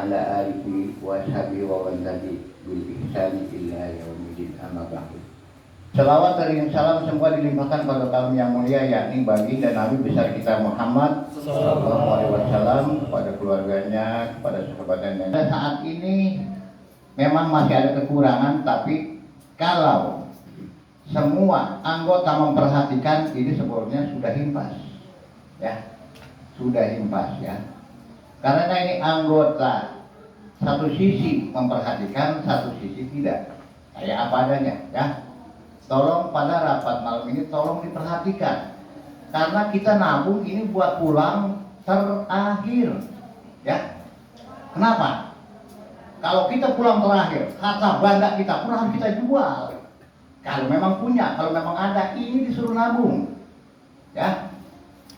ala alihi wa sahbihi wa man tabi'ahum bil ihsan ila yaumil amma ba'du. Selawat dan salam semua dilimpahkan pada kaum yang mulia, yakni baginda Nabi besar kita Muhammad sallallahu alaihi wasallam, kepada keluarganya, kepada sahabatnya. Saat ini memang masih ada kekurangan, tapi kalau semua anggota memperhatikan, ini sebenarnya sudah impas, ya, sudah impas, ya. Karena ini anggota satu sisi memperhatikan, satu sisi tidak, kayak apa adanya, ya. Tolong pada rapat malam ini tolong diperhatikan, karena kita nabung ini buat pulang terakhir, ya. Kenapa? Kalau kita pulang terakhir, harta benda kita pun harus kita jual. Kalau memang punya, kalau memang ada, ini disuruh nabung, ya.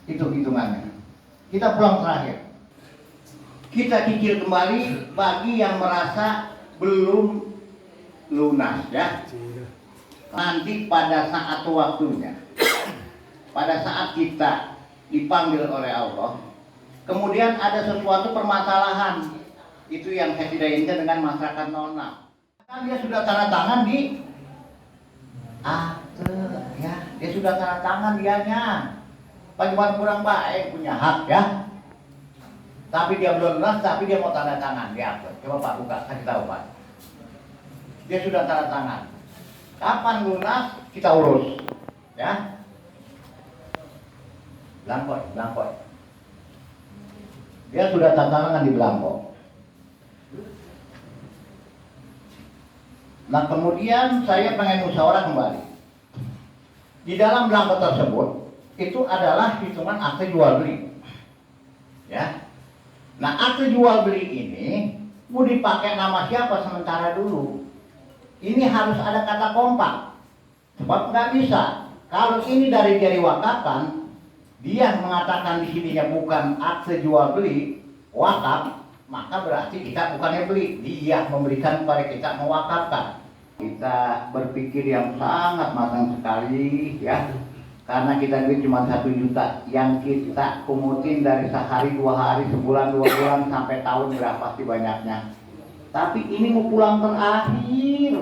Itu hitungannya. Kita pulang terakhir, kita cicil kembali bagi yang merasa belum lunas, ya. Nanti pada saat waktunya, pada saat kita dipanggil oleh Allah, kemudian ada sesuatu permasalahan, itu yang saya tidak inginkan dengan masyarakat 06. Kan dia sudah tanda tangan di akte, ya, dia sudah tanda tangan dianya. Bagaimana kurang baik, punya hak, ya. Tapi dia belum lunas, tapi dia mau tanda tangan di akte. Coba Pak buka, kasih tahu Pak. Dia sudah tanda tangan. Kapan lunas kita urus, ya. Belangko. Dia sudah tanda tangan di belangko. Nah kemudian saya pengen musyawarah kembali. Di dalam belangko tersebut itu adalah hitungan akte jual beli, ya. Nah akte jual beli ini mau dipakai nama siapa sementara dulu. Ini harus ada kata kompak, sebab nggak bisa. Kalau ini dari wakafan, dia mengatakan di sininya bukan akte jual beli wakaf, maka berarti kita bukannya beli, dia memberikan kepada kita mewakafkan. Kita berpikir yang sangat matang sekali, ya. Karena kita duit cuma 1 juta yang kita kumutin dari sehari, 2 hari, sebulan, 2 bulan, sampai tahun berapa sih banyaknya. Tapi ini mau pulang terakhir.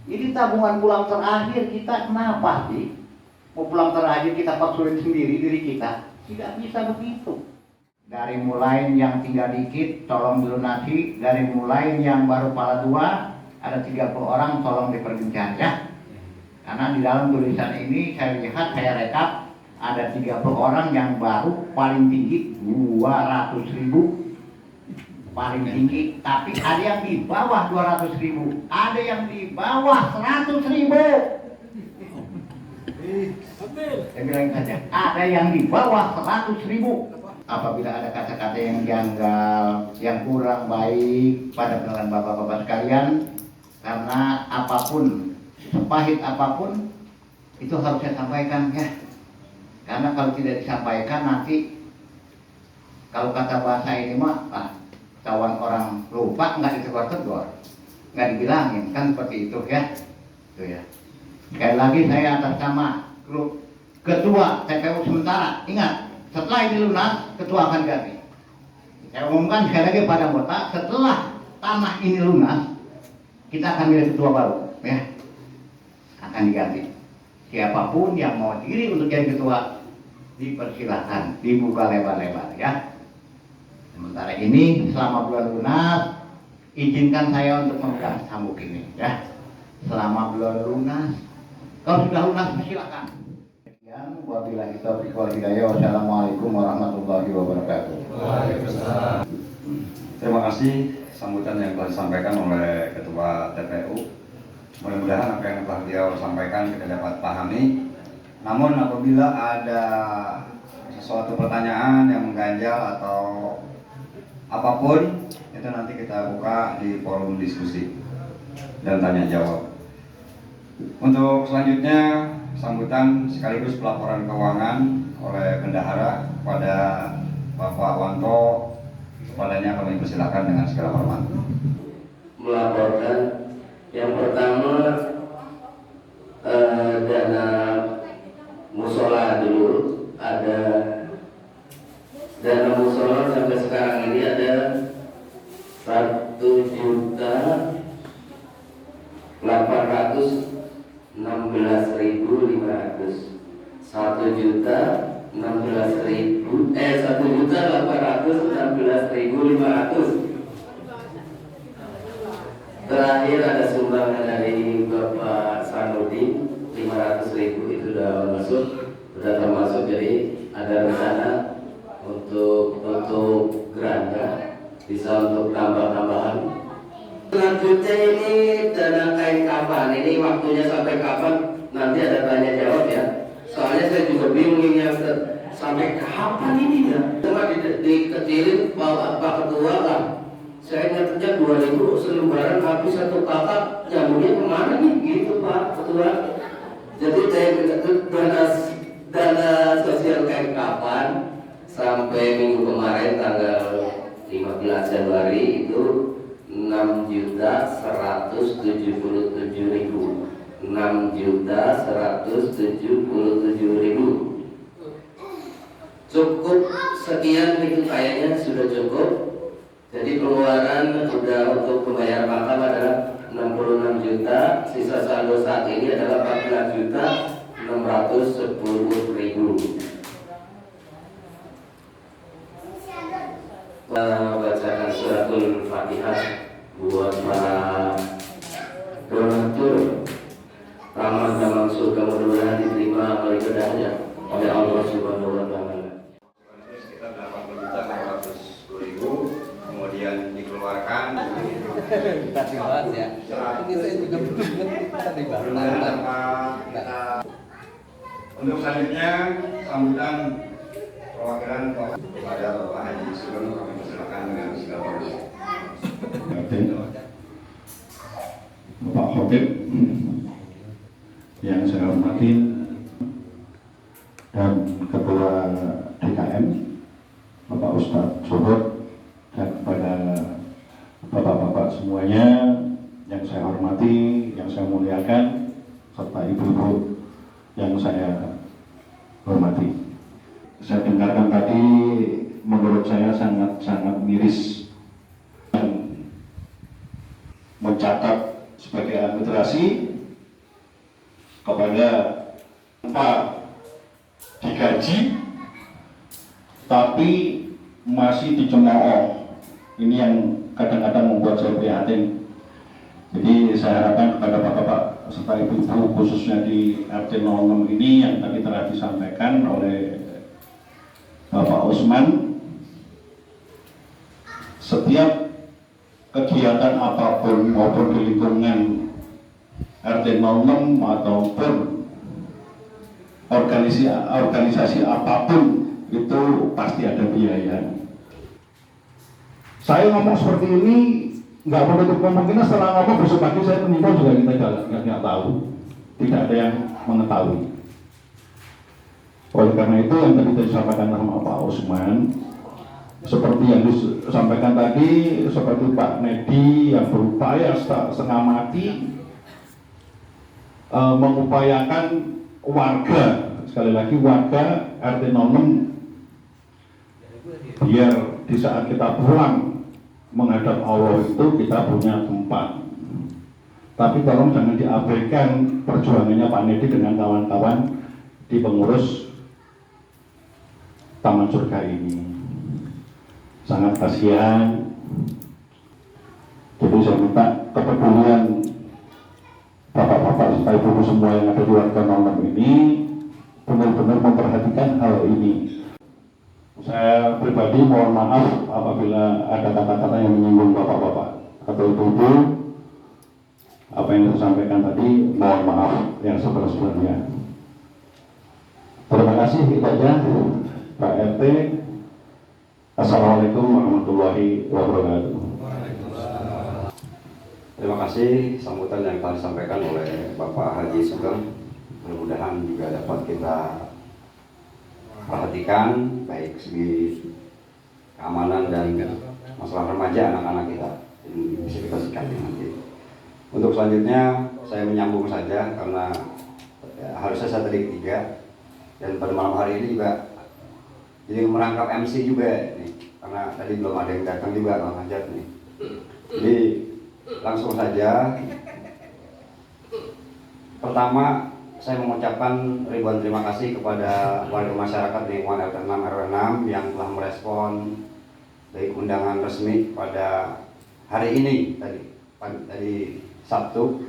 Ini tabungan pulang terakhir kita, kenapa sih? Mau pulang terakhir kita paksuin sendiri diri kita. Tidak bisa begitu. Dari mulai yang tinggal dikit tolong dilunasi, dari mulai yang baru pala 2 ada 30 orang tolong diperbincang, ya. Karena di dalam tulisan ini saya lihat, saya rekap, ada 30 orang yang baru paling tinggi 200.000 paling tinggi, tapi ada yang di bawah 200.000, ada yang di bawah 100.000. Saya bilang saja, ada yang di bawah 100.000. Apabila ada kata-kata yang janggal, yang kurang baik pada pendengaran bapak-bapak sekalian, karena apapun, sepahit apapun, itu harus saya sampaikan, ya. Karena kalau tidak disampaikan nanti, kalau kata bahasa ini mah, kawan orang lupa nggak ditegur-tegur, nggak dibilangin, kan seperti itu, ya. Itu, ya. Sekali lagi saya atas nama ketua TPU sementara, ingat, setelah ini lunas, ketua akan ganti. Saya umumkan sekali lagi pada anggota, setelah tanah ini lunas, kita akan milih ketua baru, ya. Akan diganti. Siapapun yang mau diri untuk jadi ketua, dipersilakan, dibuka lebar-lebar, ya. Sementara ini selama bulan lunas, izinkan saya untuk memegang sabuk ini, ya. Selama bulan lunas, kalau sudah lunas silakan. Wabillahi taufiq wal hidayah. Wassalamualaikum warahmatullahi wabarakatuh. Waalaikumsalam. Terima kasih sambutan yang telah disampaikan oleh Ketua TPU. Mudah-mudahan apa yang telah beliau sampaikan kita dapat pahami. Namun apabila ada sesuatu pertanyaan yang mengganjal atau apapun, itu nanti kita buka di forum diskusi dan tanya jawab. Untuk selanjutnya, sambutan sekaligus pelaporan keuangan oleh bendahara kepada Bapak Wanto. Kepadanya kami persilakan dengan segala hormat. Melaporkan yang pertama dana musola dulu, ada dana musola sampai sekarang ini ada 1.816.500, 1.816.500. Terakhir ada sumbangan dari Bapak Sanudin 500.000, itu sudah termasuk. Jadi ada rencana untuk geranda bisa untuk tambah-tambahan. Selanjutnya ini dana kain kapan, ini waktunya sampai kapan nanti ada tanya jawab ya. Soalnya saya juga bingung ini sampai kapan ini ya. Cuma dikecilin Pak Ketua lah. Saya ingatnya 2000 selembaran habis satu kakak, nyambungnya kemana nih gitu Pak Ketua. Jadi dana sosial kain kapan sampai minggu kemarin tanggal 15 Januari itu 6.177.000, 6.177.000. Cukup sekian itu kayaknya sudah cukup. Jadi pengeluaran sudah untuk pembayaran makam adalah 66 juta, sisa saldo saat ini adalah 14.610.000. Bacakan suratul Fatihah buat para donatur. Taman surga mudah-mudahan diterima amal ibadahnya oleh Allah Subhanahu wa taala. Sekitar 80.610.000, kemudian dikeluarkan Kasih banget ya. Ini saya juga belum ngerti untuk selanjutnya sambutan perwakilan kepada Bapak Haji Sugeng, kami persilakan dengan segala hormat. Bapak Khotib yang saya hormati dan Ketua DKM Bapak Ustadz Sohor, dan kepada bapak-bapak semuanya yang saya hormati, yang saya muliakan, serta ibu-ibu yang saya hormati. Saya dengarkan tadi, menurut saya sangat miris, dan mencatat sebagai administrasi kepada tanpa digaji tapi masih dicemooh. Ini yang kadang-kadang membuat saya prihatin. Jadi saya harapkan kepada bapak-bapak serta ibu-ibu khususnya di RT 06 ini yang tadi telah disampaikan oleh Bapak Usman, setiap kegiatan apapun maupun di lingkungan RT 06 ataupun organisasi apapun itu pasti ada biaya. Saya ngomong seperti ini nggak menutup kemungkinan setelah ngomong besok pagi saya menyimpul juga kita nggak tahu, tidak ada yang mengetahui. Oleh karena itu yang tadi disampaikan sama Pak Usman, seperti yang disampaikan tadi, seperti Pak Nedi yang berupaya setengah mati mengupayakan warga, sekali lagi warga RT 06, biar di saat kita pulang menghadap Allah itu kita punya tempat. Tapi tolong jangan diabaikan perjuangannya Pak Nedi dengan kawan-kawan di pengurus Taman Surga ini. Sangat kasihan. Jadi saya minta kepedulian bapak-bapak serta ibu semua yang ada di warga 06 ini benar-benar memperhatikan hal ini. Saya pribadi mohon maaf apabila ada kata-kata yang menyinggung bapak-bapak atau ibu-ibu. Apa yang saya sampaikan tadi, mohon maaf yang sebenarnya. Terima kasih, itu aja Pak RT. Assalamualaikum warahmatullahi wabarakatuh. Terima kasih sambutan yang telah disampaikan oleh Bapak Haji Sugeng. Mudah-mudahan juga dapat kita perhatikan baik segi keamanan dan masalah remaja anak-anak kita. Jadi bisa kita sikapi nanti. Untuk selanjutnya saya menyambung saja karena harusnya saya tadi ketiga dan pada malam hari ini juga jadi merangkap MC juga nih, karena tadi belum ada yang datang juga Bang Hajat nih. Jadi langsung saja. Pertama, saya mengucapkan ribuan terima kasih kepada warga masyarakat di lingkungan RT 6 RW 6 yang telah merespon dari undangan resmi pada hari ini tadi Sabtu,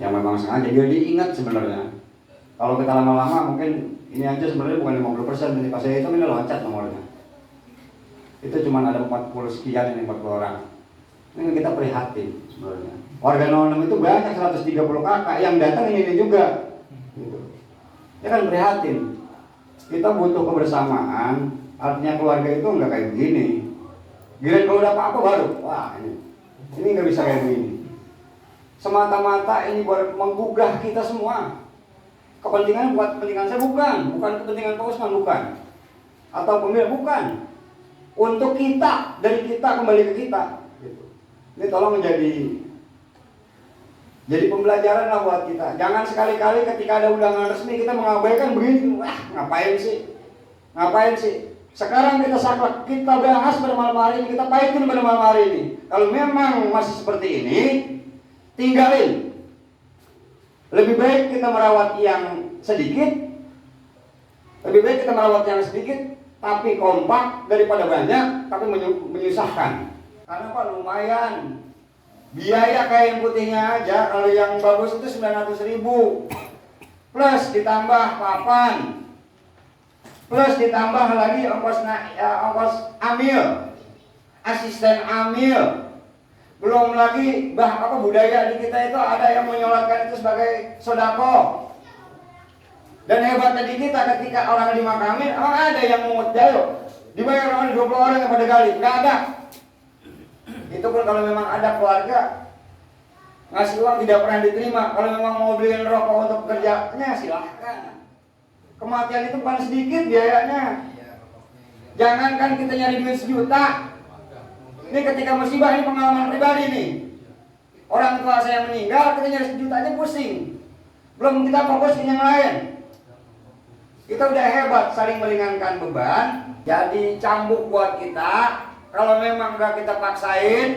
yang memang sengaja dia diingat sebenarnya. Kalau kita lama-lama mungkin ini aja sebenarnya bukan 50%, jadi pas saya itu ini loncat nomornya. Itu cuma ada 40 sekian, ini 40 orang. Ini kita prihatin sebenarnya. Warga 06 itu banyak, 130 kakak yang datang ini juga. Gitu. Ya kan prihatin. Kita butuh kebersamaan. Artinya keluarga itu nggak kayak begini. Gila kalau udah apa-apa baru, wah ini nggak bisa kayak begini. Semata-mata ini buat menggugah kita semua. Kepentingan buat kepentingan saya bukan kepentingan Pak Usman, bukan. Atau pemilik, bukan. Untuk kita, dari kita kembali ke kita. Gitu. Ini tolong jadi pembelajaran lah buat kita. Jangan sekali-kali ketika ada undangan resmi kita mengabaikan begini. Wah, ngapain sih? Sekarang kita saklek, kita bahas pada malam hari ini, kita pahitin pada malam hari ini. Kalau memang masih seperti ini, tinggalin. Lebih baik kita merawat yang sedikit, tapi kompak daripada banyak, tapi menyusahkan. Karena Pak lumayan. Biaya kain putihnya aja kalau yang bagus itu 900.000. Plus ditambah papan. Plus ditambah lagi ongkos amil. Asisten amil. Belum lagi budaya di kita itu ada yang menyolatkan itu sebagai sodako. Dan hebatnya di kita ketika orang dimakamin, ada yang mungut jayo. Dibayar orang 20 orang yang pada gali, nggak ada. Itu pun kalau memang ada keluarga ngasih uang tidak pernah diterima. Kalau memang mau beliin rokok untuk kerjanya silahkan. Kematian itu bukan sedikit biayanya. Jangankan kita nyari duit 1 juta. Ini ketika musibah, ini pengalaman pribadi nih. Orang tua saya meninggal, kita nyari 1 juta aja pusing. Belum kita fokus ke yang lain. Kita udah hebat saling meringankan beban. Jadi cambuk buat kita. Kalau memang nggak kita paksain,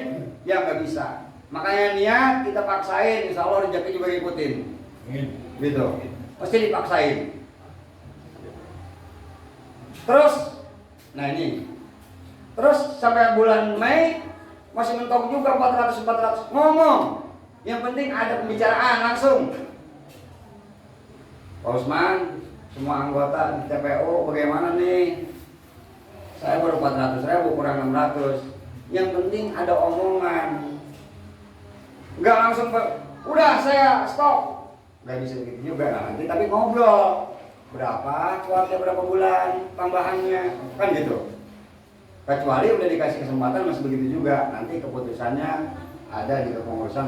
ya nggak bisa. Makanya niat kita paksain, insya Allah rezeki juga ikutin. Gitu. Mesti dipaksain. Terus, terus sampai bulan Mei masih mentok juga 400 ngomong. Yang penting ada pembicaraan langsung. Pak Usman, semua anggota di TPU bagaimana nih? Saya baru 400.000 kurang 600. Yang penting ada omongan. Enggak langsung udah saya stop. Enggak bisa begitu juga nanti, tapi ngobrol. Berapa keluarnya berapa bulan tambahannya, kan gitu. Kecuali udah dikasih kesempatan masih begitu juga. Nanti keputusannya ada di kepengurusan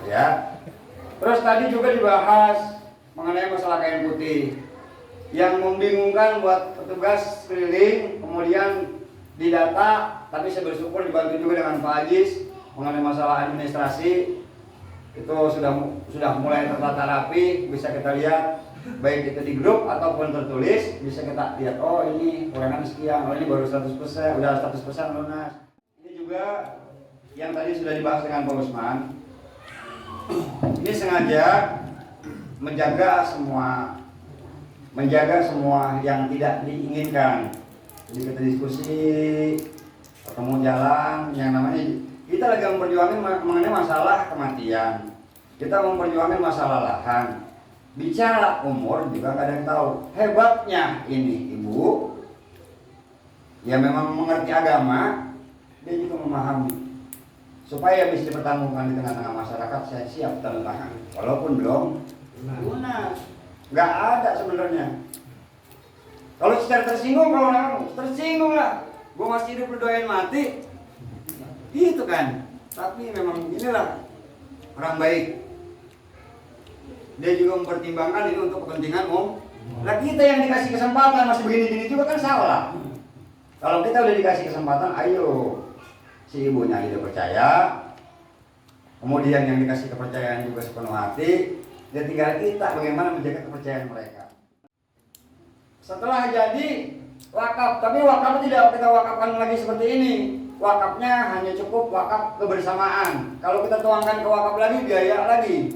ya. Terus tadi juga dibahas mengenai masalah kain putih. Yang membingungkan buat petugas keliling, kemudian didata, tapi saya bersyukur dibantu juga dengan Pak Ajis mengenai masalah administrasi. Itu sudah mulai tertata rapi, bisa kita lihat baik itu di grup ataupun tertulis, bisa kita lihat ini kurangan sekian, ini baru 100%, udah 100% lunas. Ini juga yang tadi sudah dibahas dengan Pak Usman. Ini sengaja menjaga semua yang tidak diinginkan. Jadi kita diskusi, ketemu jalan, yang namanya kita lagi memperjuangkan mengenai masalah kematian. Kita memperjuangkan masalah lahan. Bicara umur juga nggak ada yang tahu. Hebatnya ini ibu, ya memang mengerti agama, dia juga memahami. Supaya bisa dipertanggungjawabkan di tengah-tengah masyarakat, saya siap tanda tangan. Walaupun belum lunas. Nggak ada sebenarnya. Kalau secara tersinggung, tersinggung lah. Gue masih hidup berdoain mati, gitu kan. Tapi memang inilah orang baik. Dia juga mempertimbangkan ini untuk kepentingan umum. Nah kita yang dikasih kesempatan masih begini-gini juga kan salah. Kalau kita udah dikasih kesempatan, ayo. Si ibunya tidak percaya, kemudian yang dikasih kepercayaan juga sepenuh hati. Dan tinggal kita bagaimana menjaga kepercayaan mereka. Setelah jadi, wakaf, tapi wakaf tidak kita wakafkan lagi seperti ini. Wakafnya hanya cukup wakaf kebersamaan. Kalau kita tuangkan ke wakaf lagi, biaya lagi.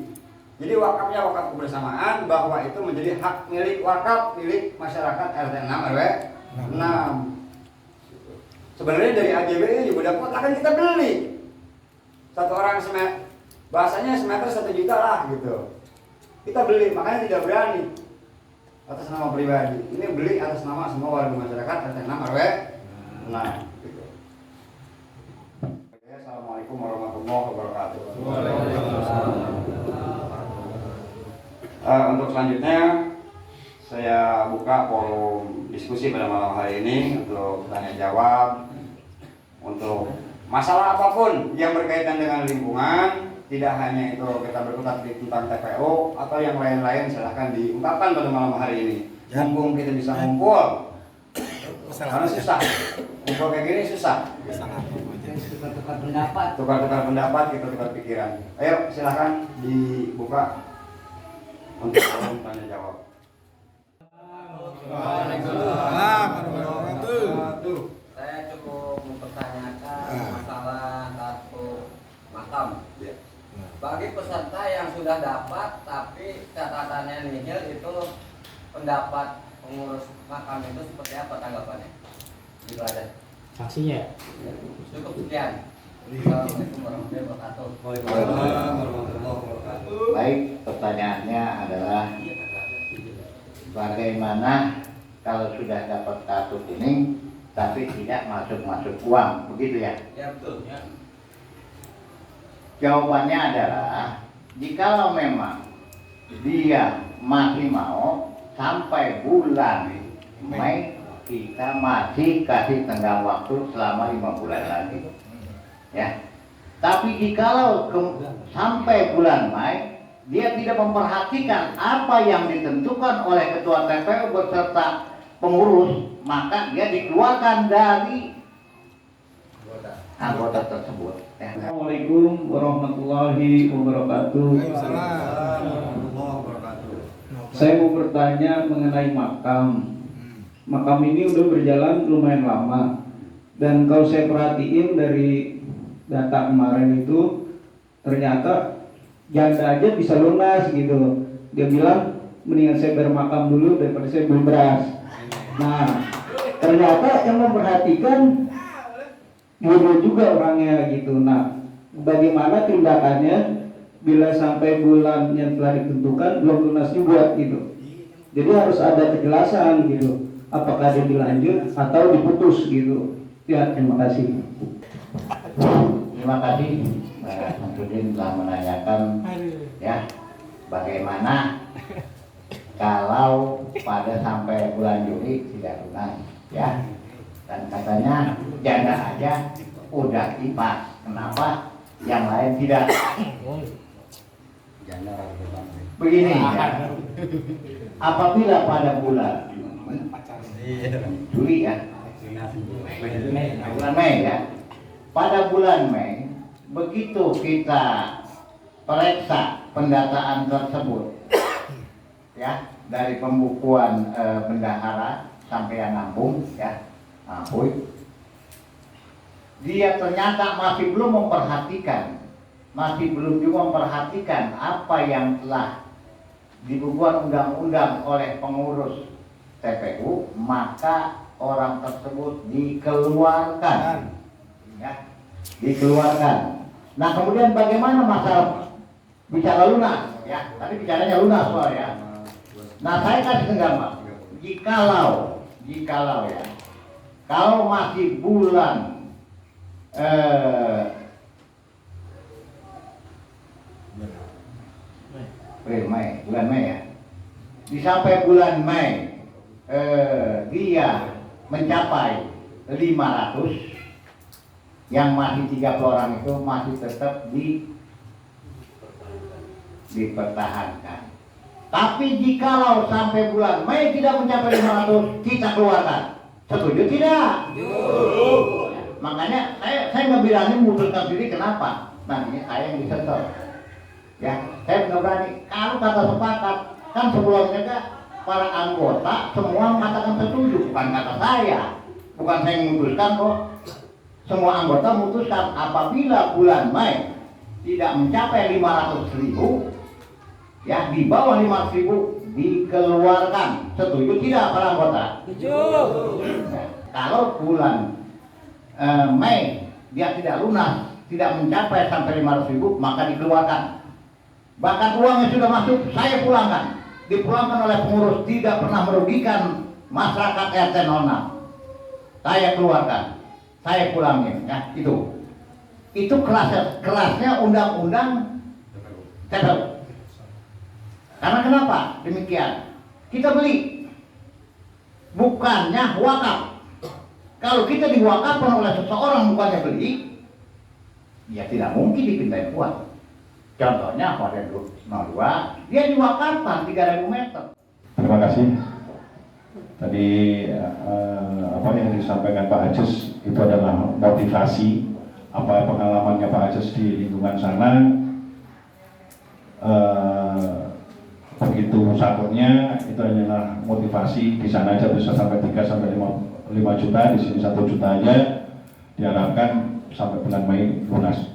Jadi wakafnya wakaf kebersamaan, bahwa itu menjadi hak milik wakaf, milik masyarakat RT 6 RW 6. Sebenarnya dari AJB juga dapat, akan kita beli. Satu orang bahasanya semeter 1 juta lah gitu. Kita beli, makanya tidak berani atas nama pribadi. Ini beli atas nama semua warga masyarakat RT 6 RW 6. Gitu. Assalamualaikum warahmatullahi wabarakatuh. Untuk selanjutnya saya buka forum diskusi pada malam hari ini untuk tanya jawab, untuk masalah apapun yang berkaitan dengan lingkungan. Tidak hanya itu kita berkutat tentang TPO atau yang lain-lain, silahkan diungkapkan pada malam hari ini. Mumpung kita bisa ngumpul, karena susah. Ngumpul kayak gini susah. Tukar pendapat. Tukar pendapat, kita tukar pikiran. Ayo silahkan dibuka untuk forum tanya jawab. Saya cukup mempertanyakan masalah kartu makam. Bagi peserta yang sudah dapat tapi catatannya nihil, itu pendapat pengurus makam itu seperti apa tanggapannya? Gitu aja. Sanksinya. Cukup sekian. Assalamualaikum warahmatullahi wabarakatuh. Baik, pertanyaannya adalah bagaimana kalau sudah dapat kartu kuning tapi tidak masuk uang, begitu ya? Ya betul. Ya. Jawabannya adalah jikalau memang dia masih mau sampai bulan Mei, kita masih kasih tenggang waktu selama 5 bulan lagi, ya. Tapi jikalau sampai bulan Mei dia tidak memperhatikan apa yang ditentukan oleh ketua TPU beserta pengurus, maka dia dikeluarkan dari anggota tersebut. Ya. Assalamualaikum warahmatullahi wabarakatuh. Saya mau bertanya mengenai makam. Makam ini udah berjalan lumayan lama, dan kalau saya perhatiin dari data kemarin itu ternyata janda aja bisa lunas gitu. Dia bilang mendingan saya bayar makam dulu daripada saya beli beras. Nah, ternyata yang memperhatikan bodoh juga orangnya gitu. Nah, bagaimana tindakannya bila sampai bulan yang telah ditentukan belum lunas juga gitu. Jadi harus ada kejelasan gitu. Apakah dia dilanjut atau diputus gitu. Ya, terima kasih. Terima kasih Mbak Samsudin telah menanyakan ya bagaimana kalau pada sampai bulan Juli tidak lunas ya, dan katanya janda aja udah kipas, kenapa yang lain tidak? Begini ya, apabila pada bulan Juli ya, bulan Mei ya, pada bulan Mei begitu kita periksa pendataan tersebut ya, dari pembukuan bendahara sampai yang nambung ya, dia ternyata masih belum juga memperhatikan apa yang telah dibuat undang-undang oleh pengurus TPU, maka orang tersebut dikeluarkan ya, dikeluarkan. Nah, kemudian bagaimana masalah bicara lunas ya, tadi bicaranya lunas soalnya. Nah, saya kasih tenggang Pak, jikalau ya, kalau masih bulan bulan Mei ya, sampai bulan Mei dia mencapai 500, yang masih 30 orang itu masih tetap dipertahankan. Tapi jikalau sampai bulan Mei tidak mencapai 500, kita keluarkan. Setuju tidak? Makanya saya nggak berani mundurkan diri. Kenapa? Nantinya saya yang disensor. Ya, saya nggak berani. Kalau kata sepakat, kan sebelumnya kan para anggota semua mengatakan setuju, bukan kata saya, bukan saya yang memutuskan kok. Semua anggota memutuskan apabila bulan Mei tidak mencapai 500.000, ya di bawah 500.000 dikeluarkan. Setuju tidak para anggota? Setuju. Nah, kalau bulan Mei dia tidak lunas, tidak mencapai sampai 500.000, maka dikeluarkan. Bahkan uang yang sudah masuk saya pulangkan, dipulangkan oleh pengurus, tidak pernah merugikan masyarakat RT 06. Saya keluarkan, saya pulangin, ya itu kerasnya undang-undang TPU. Karena kenapa demikian? Kita beli, bukannya wakaf. Kalau kita diwakafkan oleh seseorang bukannya beli, ya tidak mungkin dipindahin uang. Contohnya Hotel 02, dia diwakafkan 3.000 meter. Terima kasih. Tadi apa yang disampaikan Pak Ajes itu adalah motivasi apa pengalamannya Pak Ajes di lingkungan sana. Begitu satunya itu adalah motivasi, di sana aja bisa sampai 3 sampai 5 juta, di sini 1 juta aja, diharapkan sampai bulan Mei lunas.